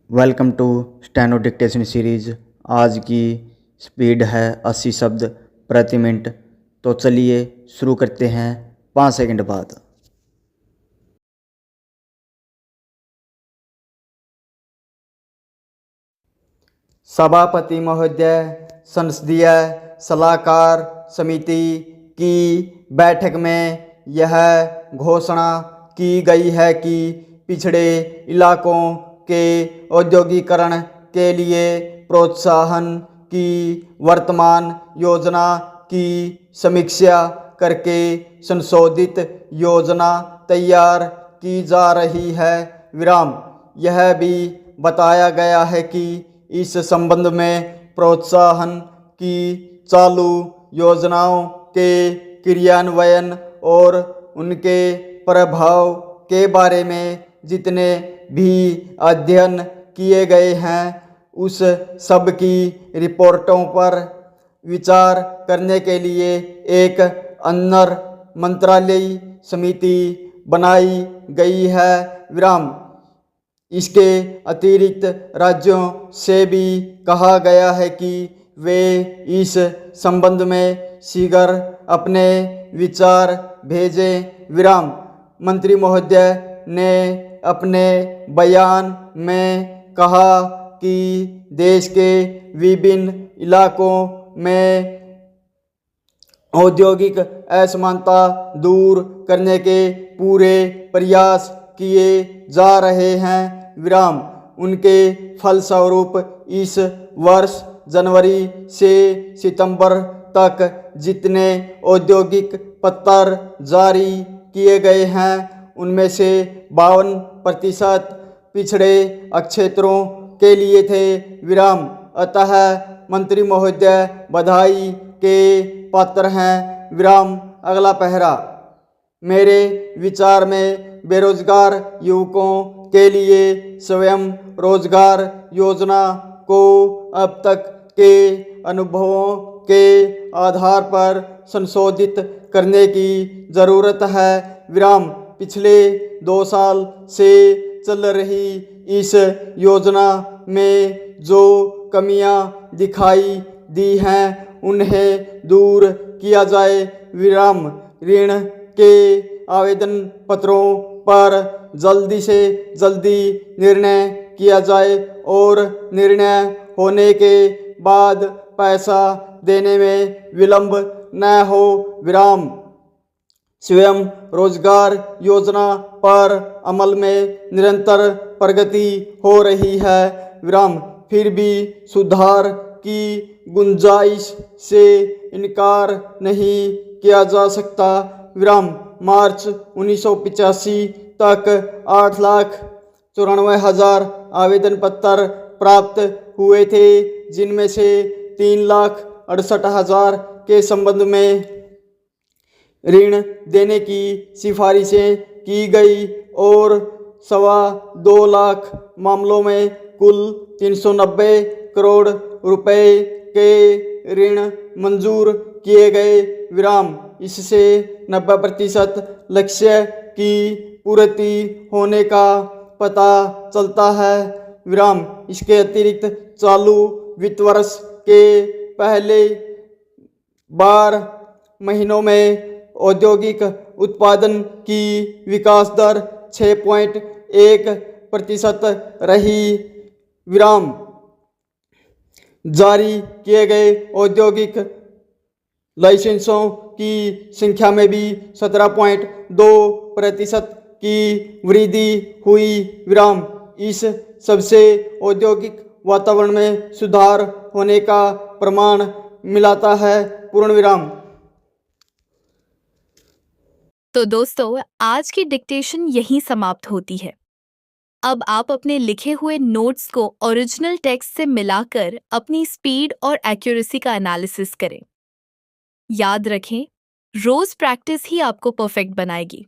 Welcome to steno dictation series. आज की speed है 80 शब्द प्रति मिनट। तो चलिए शुरू करते हैं 5 सेकंड बाद। सभापति महोदय, संसदीय सलाहकार समिति की बैठक में यह घोषणा की गई है कि पिछड़े इलाकों के औद्योगिकरण के लिए प्रोत्साहन की वर्तमान योजना की समीक्षा करके संशोधित योजना तैयार की जा रही है। यह भी बताया गया है कि इस संबंध में प्रोत्साहन की चालू योजनाओं के क्रियान्वयन और उनके प्रभाव के बारे में जितने भी अध्ययन किए गए हैं उस सब की रिपोर्टों पर विचार करने के लिए एक अन्य मंत्रालयी समिति बनाई गई है। इसके अतिरिक्त राज्यों से भी कहा गया है कि वे इस संबंध में शीघ्र अपने विचार भेजें। मंत्री महोदय ने अपने बयान में कहा कि देश के विभिन्न इलाकों में औद्योगिक असमानता दूर करने के पूरे प्रयास किए जा रहे हैं। उनके फलस्वरूप इस वर्ष जनवरी से सितंबर तक जितने औद्योगिक पत्र जारी किए गए हैं उनमें से 52% पिछड़े क्षेत्रों के लिए थे। अतः मंत्री महोदय बधाई के पात्र हैं। अगला पैरा। मेरे विचार में बेरोजगार युवकों के लिए स्वयं रोजगार योजना को अब तक के अनुभवों के आधार पर संशोधित करने की ज़रूरत है। पिछले 2 साल से चल रही इस योजना में जो कमियां दिखाई दी हैं उन्हें दूर किया जाए। ऋण के आवेदन पत्रों पर जल्दी से जल्दी निर्णय किया जाए और निर्णय होने के बाद पैसा देने में विलंब न हो। स्वयं रोजगार योजना पर अमल में निरंतर प्रगति हो रही है। फिर भी सुधार की गुंजाइश से इनकार नहीं किया जा सकता। मार्च 1985 तक 8,94,000 आवेदन पत्र प्राप्त हुए थे, जिनमें से 3,68,000 के संबंध में ऋण देने की सिफारिशें की गई और 2.25 लाख मामलों में कुल 390 करोड़ रुपए के ऋण मंजूर किए गए। इससे 90% लक्ष्य की पूर्ति होने का पता चलता है। इसके अतिरिक्त चालू वित्त वर्ष के पहले 12 महीनों में औद्योगिक उत्पादन की विकास दर 6.1% रही। जारी किए गए औद्योगिक लाइसेंसों की संख्या में भी 17.2% की वृद्धि हुई। इस सबसे औद्योगिक वातावरण में सुधार होने का प्रमाण मिलता है। तो दोस्तों, आज की डिक्टेशन यहीं समाप्त होती है। अब आप अपने लिखे हुए नोट्स को ओरिजिनल टेक्स्ट से मिलाकर अपनी स्पीड और एक्यूरेसी का एनालिसिस करें। याद रखें, रोज प्रैक्टिस ही आपको परफेक्ट बनाएगी।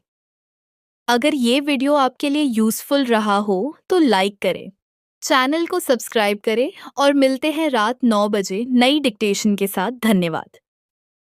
अगर ये वीडियो आपके लिए यूजफुल रहा हो तो लाइक करें, चैनल को सब्सक्राइब करें और मिलते हैं रात 9 बजे नई डिक्टेशन के साथ। धन्यवाद।